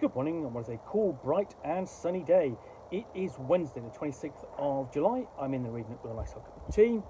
Good morning on what is a cool, bright and sunny day. It is Wednesday the 26th of July. I'm in the reading with a nice cup of tea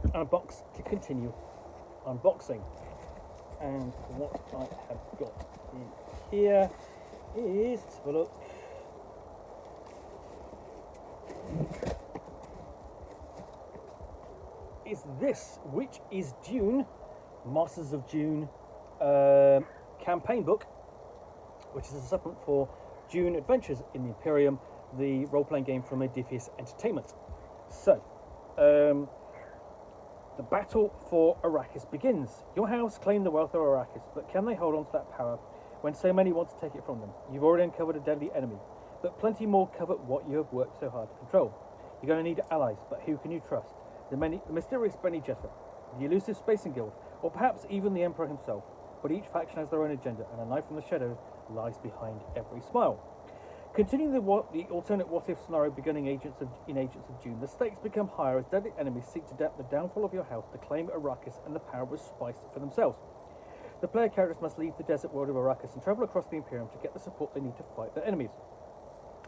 and a box to continue unboxing. And what I have got in here is, let's have a look, is this, which is Dune, Masters of Dune campaign book, which is a supplement for Dune Adventures in the Imperium, the role-playing game from Modiphius Entertainment. So, the battle for Arrakis begins. Your house claimed the wealth of Arrakis, but can they hold on to that power when so many want to take it from them? You've already uncovered a deadly enemy, but plenty more covet what you have worked so hard to control. You're going to need allies, but who can you trust? The mysterious Bene Gesserit, the elusive Spacing Guild, or perhaps even the Emperor himself. But each faction has their own agenda, and a knife from the shadows lies behind every smile. Continuing the alternate what-if scenario beginning in Agents of Dune, the stakes become higher as deadly enemies seek to the downfall of your house to claim Arrakis and the power of spice for themselves. The player characters must leave the desert world of Arrakis and travel across the Imperium to get the support they need to fight their enemies.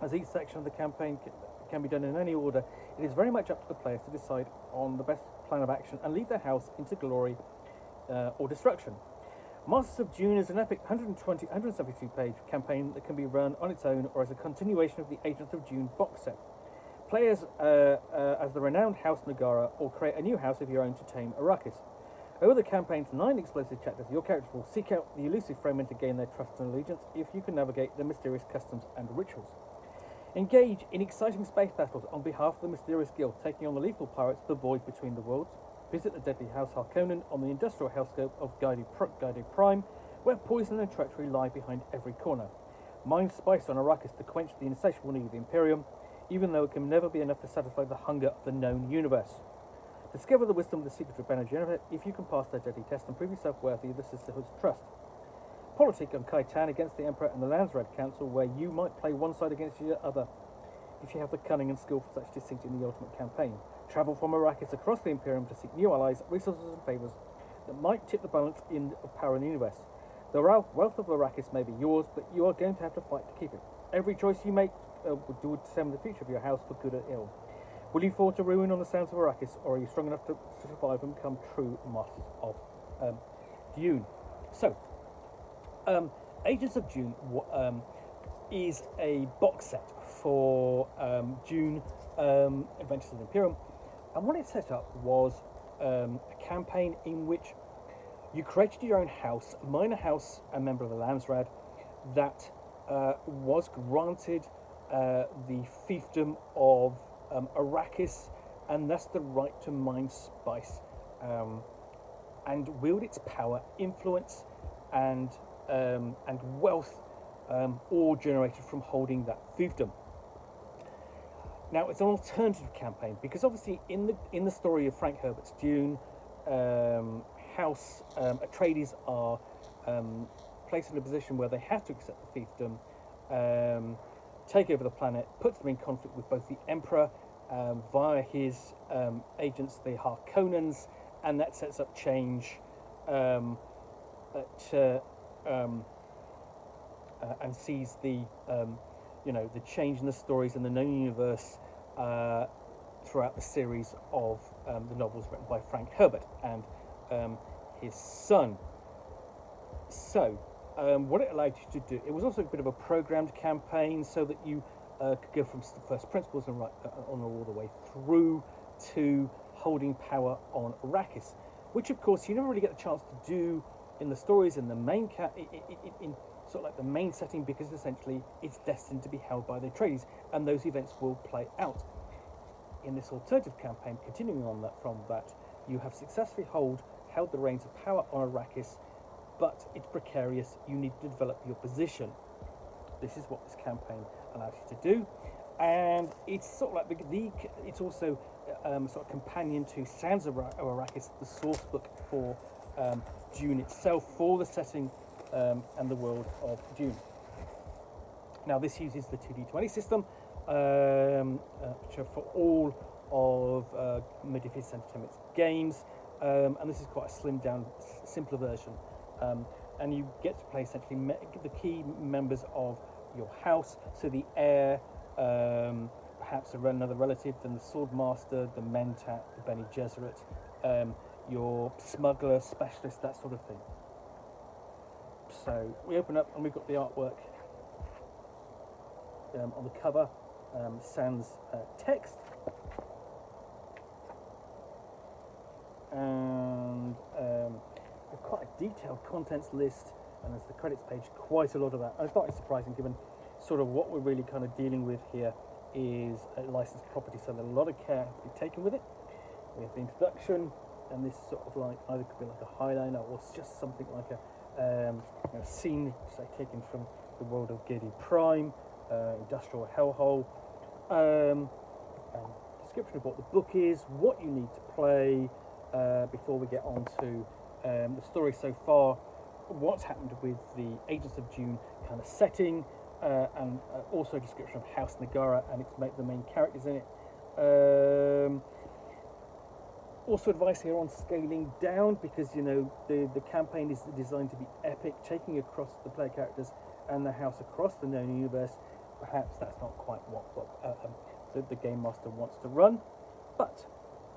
As each section of the campaign can be done in any order, it is very much up to the players to decide on the best plan of action and lead their house into glory or destruction. Masters of Dune is an epic 172-page campaign that can be run on its own or as a continuation of the Agents of Dune box set. Players as the renowned House Nagara, or create a new house of your own to tame Arrakis. Over the campaign's 9 explosive chapters, your characters will seek out the elusive Fremen to gain their trust and allegiance if you can navigate their mysterious customs and rituals. Engage in exciting space battles on behalf of the mysterious guild, taking on the lethal pirates the Void Between the Worlds. Visit the deadly House Harkonnen on the industrial hellscape of Guide Prime, where poison and treachery lie behind every corner. Mine spice on Arrakis to quench the insatiable need of the Imperium, even though it can never be enough to satisfy the hunger of the known universe. Discover the wisdom of the secret of Bene Gesserit if you can pass their deadly test and prove yourself worthy of the Sisterhood's trust. Politic on Kaitan against the Emperor and the Landsred Council, where you might play one side against the other if you have the cunning and skill for such deceit in the ultimate campaign. Travel from Arrakis across the Imperium to seek new allies, resources and favours that might tip the balance of power in the universe. The wealth of Arrakis may be yours, but you are going to have to fight to keep it. Every choice you make will determine the future of your house for good or ill. Will you fall to ruin on the sands of Arrakis, or are you strong enough to survive and become true masters of Dune? So, Agents of Dune is a box set for Dune Adventures in the Imperium, and what it set up was a campaign in which you created your own house, a minor house, a member of the Landsred, that was granted the fiefdom of Arrakis, and thus the right to mine spice and wield its power, influence, and wealth, all generated from holding that fiefdom. Now, it's an alternative campaign because obviously in the story of Frank Herbert's Dune, House Atreides are placed in a position where they have to accept the fiefdom, take over the planet, puts them in conflict with both the Emperor via his agents, the Harkonnens, and that sets up change and sees the the change in the stories in the known universe throughout the series of the novels written by Frank Herbert and his son. So, what it allowed you to do, it was also a bit of a programmed campaign so that you could go from the first principles and on all the way through to holding power on Arrakis, which of course you never really get the chance to do in the stories in the main in sort of like the main setting, because essentially it's destined to be held by the Atreides, and those events will play out. In this alternative campaign, continuing on that from that, you have successfully held the reins of power on Arrakis, but it's precarious. You need to develop your position. This is what this campaign allows you to do, and it's sort of like it's also sort of companion to Sands of Arrakis, the source book for Dune itself, for the setting and the world of Dune. Now, this uses the 2d20 system, which are for all of Modiphius Entertainment's games, and this is quite a slimmed down, simpler version and you get to play essentially the key members of your house. So the heir, perhaps another relative, then the swordmaster, the mentat, the Bene Gesserit, your smuggler, specialist, that sort of thing. So we open up and we've got the artwork on the cover, sans text, and quite a detailed contents list, and there's the credits page, quite a lot of that. And it's not surprising given sort of what we're really kind of dealing with here is a licensed property, so there's a lot of care to be taken with it. We have the introduction, and this sort of like either could be like a highliner or it's just something like a scene, say, taken from the world of Gedi Prime, industrial hellhole, and description of what the book is, what you need to play before we get on to the story so far, what's happened with the Agents of Dune kind of setting, and also a description of House Nagara and the main characters in it. Also advice here on scaling down, because you know the campaign is designed to be epic, taking across the player characters and the house across the known universe. Perhaps that's not quite what the game master wants to run, but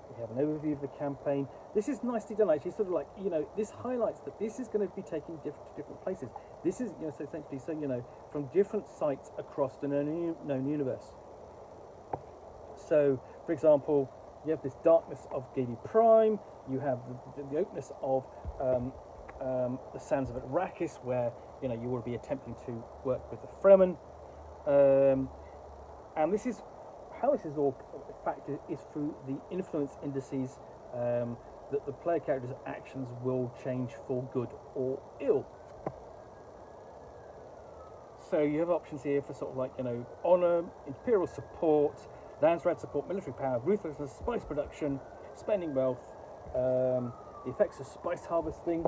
we have an overview of the campaign. This is nicely done, actually. Sort of like, you know, this highlights that this is going to be taking to different places. This is, you know, so essentially, so you know, from different sites across the known universe. So, for example, you have this darkness of Gedi Prime. You have the openness of the sands of Arrakis, where you know you will be attempting to work with the Fremen, and this is how this is all factored is through the influence indices that the player character's actions will change for good or ill. So you have options here for sort of like, you know, honor, imperial support, Landsrat support, military power, ruthlessness, spice production, spending wealth, the effects of spice harvesting,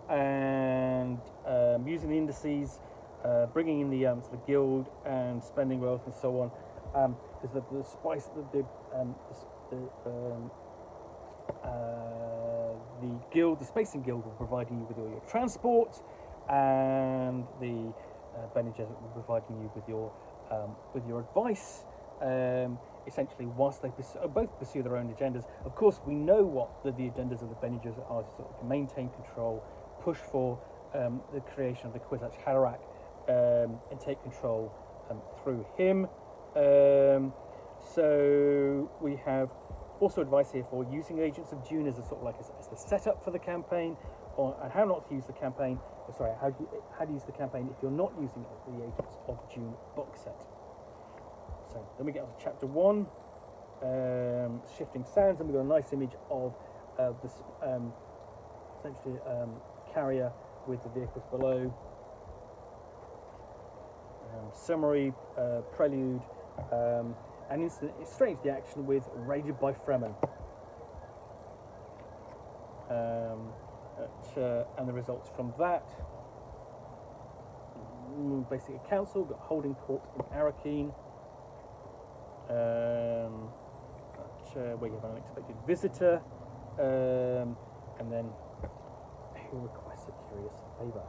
and using the indices, bringing in the guild and spending wealth and so on, because the spice, the guild, the spacing guild, will providing you with all your transport, and the Bene Gesserit will be providing you with your advice. Essentially, whilst they both pursue their own agendas. Of course, we know what the agendas of the Bene Gesserit are: to sort of maintain control, push for the creation of the Kwisatz Haderach, and take control through him. So we have also advice here for using Agents of Dune as a sort of like as the setup for the campaign, and how not to use the campaign. How to use the campaign if you're not using the Agents of Dune box set. So then we get on to chapter 1, shifting sands, and we've got a nice image of this essentially carrier with the vehicles below. Summary, prelude, and instant strange the action with raided by Fremen. And the results from that. Basically, a council got holding court in Arrakeen, where you have an unexpected visitor, and then who requests a curious favour.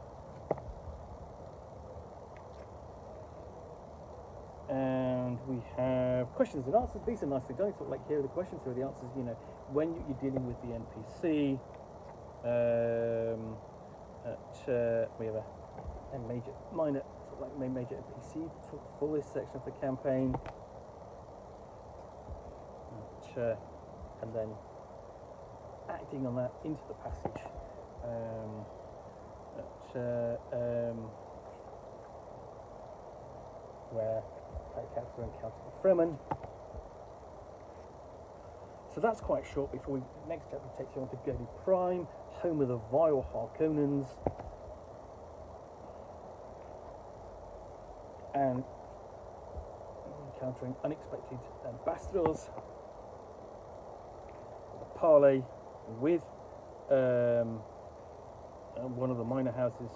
And we have questions and answers. These are nicely done. Sort of like here are the questions, here are the answers. You know, when you're dealing with the NPC. We have a major, minor, sort of like major NPC for this section of the campaign, and then acting on that into the passage. Where character encounters the Fremen. So that's quite short. Before we next chapter takes you on to Gedi Prime, home of the vile Harkonnens, and encountering unexpected ambassadors. Parley with one of the minor houses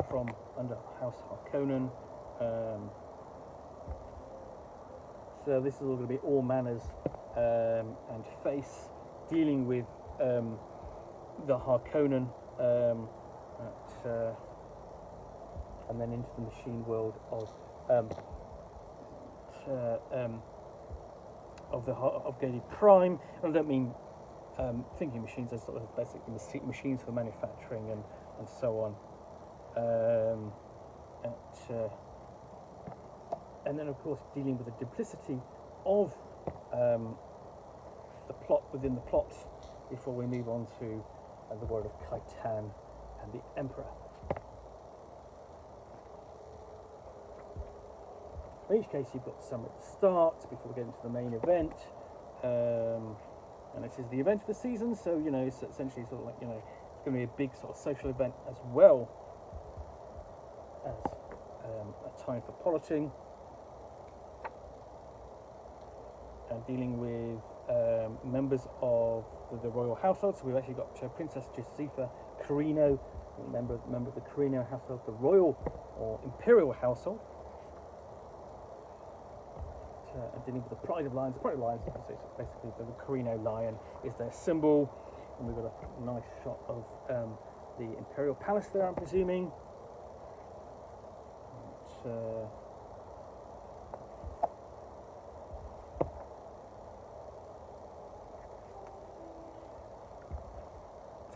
from under House Harkonnen. So this is all going to be all manners and face, dealing with the Harkonnen, and then into the machine world of Gedi Prime. And I don't mean thinking machines as sort of basically machines for manufacturing and so on. And then, of course, dealing with the duplicity of the plot within the plot before we move on to the world of Kaitan and the Emperor. In each case, you've got some at the start before we get into the main event. And this is the event of the season, so, you know, it's essentially sort of like, you know, it's going to be a big sort of social event as well as a time for politing. And dealing with members of the royal household. So we've actually got Princess Josepha Carino, member of the Carino household, the royal or imperial household. And dealing with the Pride of Lions. The Pride of Lions, so basically the Carino lion is their symbol. And we've got a nice shot of the imperial palace there, I'm presuming.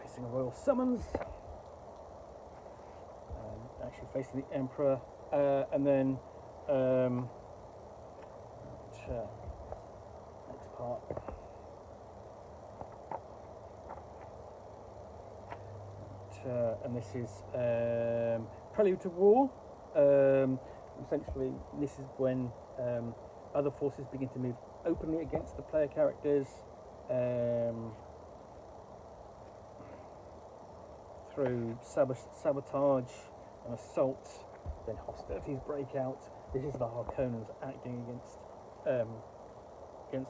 Facing a royal summons, actually facing the Emperor, and then next part. And this is Prelude to War. Essentially, this is when other forces begin to move openly against the player characters. Through sabotage and assault, then hostilities break out. This is the Harkonnens acting against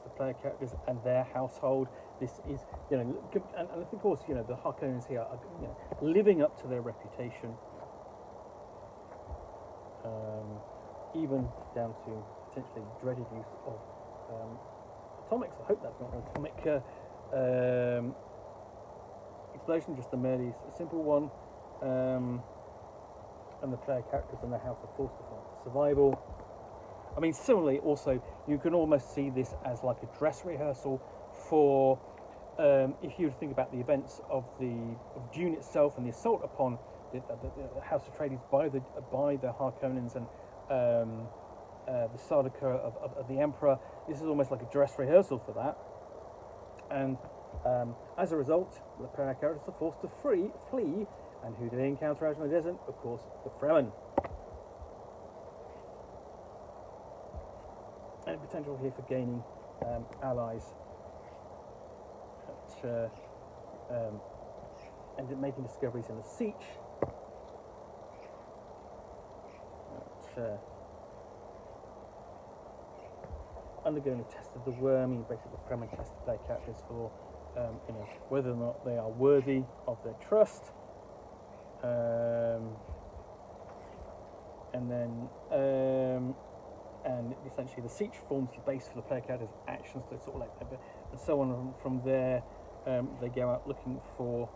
the player characters and their household. This is, you know, and of course, you know, the Harkonnens here are, you know, living up to their reputation, even down to potentially dreaded use of atomics. I hope that's not an atomic explosion, just a merely simple one. And the player characters in the house are forced to fight for survival. I mean, similarly, also, you can almost see this as like a dress rehearsal for, if you think about the events of Dune itself and the assault upon the House Atreides by the Harkonnens and the Sardaukar of the Emperor. This is almost like a dress rehearsal for that. And as a result, the player characters are forced to flee, and who do they encounter out in the desert? Of course, the Fremen. And potential here for gaining allies, and making discoveries in the Siege. Undergoing a test of the worm. You basically the Fremen test the player characters for you know, whether or not they are worthy of their trust. And then and essentially the Siege forms the base for the player character's actions, so sort of like, and so on. From there, they go out looking for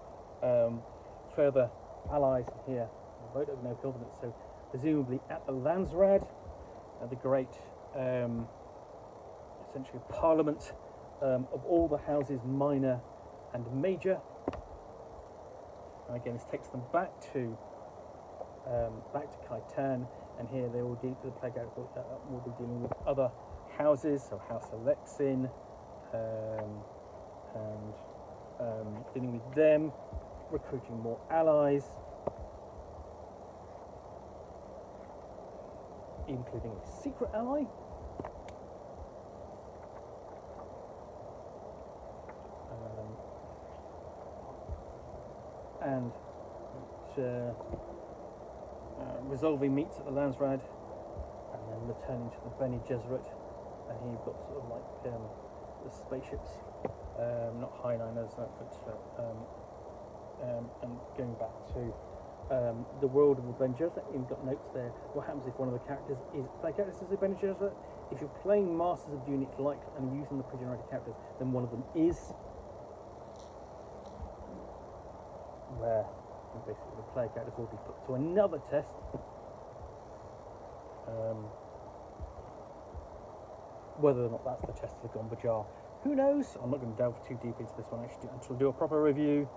further allies here. Vote of no confidence. So presumably at the Landsraad, the great essentially parliament of all the houses, minor and major. And again, this takes them back to Kaitan, and here they will deal. The player character will be dealing with other houses, so House Alexin, and dealing with them, recruiting more allies, including a secret ally. And resolving meets at the Landsraad, and then returning to the Bene Gesserit, and here you've got sort of like the spaceships, not Highliners, but and going back to the world of the Bene Gesserit. You've got notes there. What happens if one of the characters is a Bene Gesserit? if you're playing Masters of Dune, it's like and using the pre-generated characters, then one of them is where basically the player characters will be put to another test. Whether or not that's the test of the Gomba jar, who knows? I'm not going to delve too deep into this one actually until I do a proper review.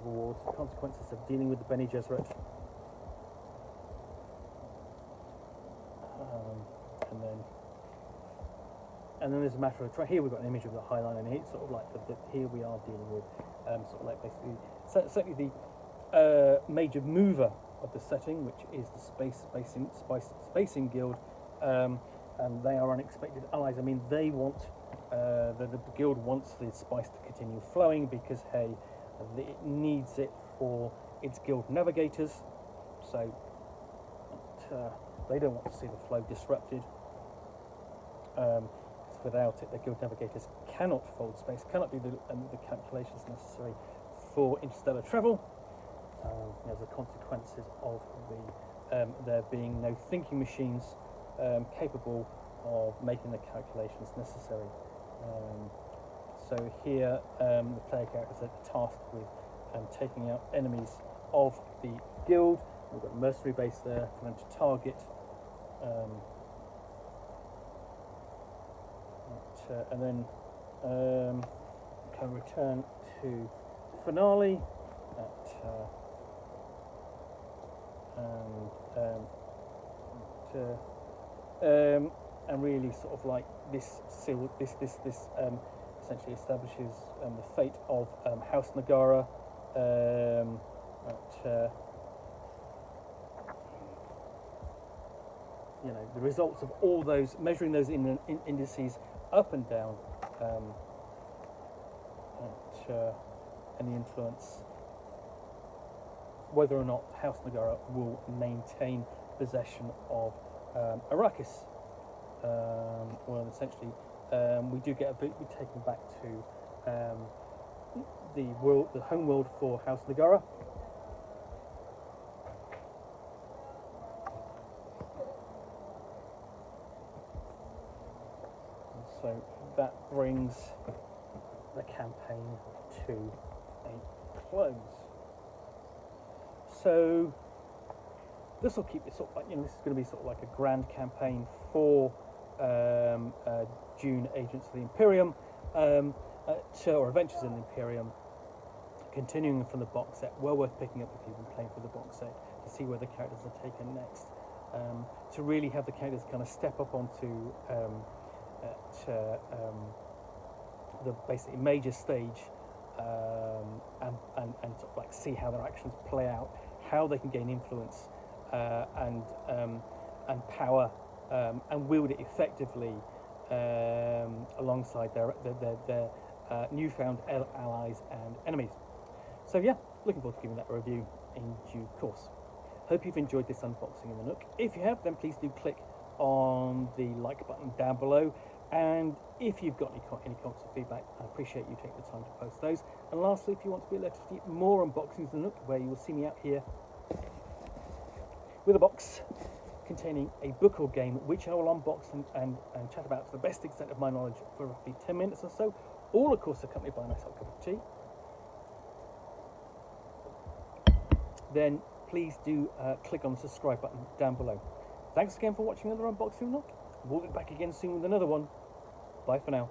Rewards, the consequences of dealing with the Bene Gesserit. And then there's a matter of here we've got an image of the High Line, and here it's sort of like here we are dealing with sort of like basically certainly the major mover of the setting, which is the Spacing Guild, and they are unexpected allies. I mean, they want the guild wants the spice to continue flowing because hey, it needs it for its guild navigators, so they don't want to see the flow disrupted. Without it, the guild navigators cannot fold space, cannot do the calculations necessary for interstellar travel. As the consequences of there being no thinking machines capable of making the calculations necessary. So here, the player characters are tasked with taking out enemies of the guild. We've got a mercenary base there for them to target. And then can return to finale and really sort of like this essentially establishes the fate of House Nagara. You know, the results of all those, measuring those indices up and down, and the influence, whether or not House Nagara will maintain possession of Arrakis. Well, essentially, we do get a bit taken back to the home world for House Nagara. So that brings the campaign to a close. So this will keep it sort of like, this is going to be sort of like a grand campaign for Dune Agents of the Imperium, or Adventures in the Imperium, continuing from the box set. Well worth picking up if you've been playing for the box set to see where the characters are taken next. To really have the characters kind of step up onto the basically major stage, and sort of like see how their actions play out, how they can gain influence and power, and wield it effectively alongside their newfound allies and enemies. So yeah, looking forward to giving that a review in due course. Hope you've enjoyed this unboxing in the Nook. If you have, then please do click on the like button down below. And if you've got any comments or feedback, I appreciate you taking the time to post those. And lastly, if you want to be alerted to more unboxings in the Nook, where you will see me out here with a box containing a book or game, which I will unbox and chat about to the best extent of my knowledge for roughly 10 minutes or so, all of course accompanied by a nice hot cup of tea, then please do click on the subscribe button down below. Thanks again for watching another unboxing Nook. We'll be back again soon with another one. Bye for now.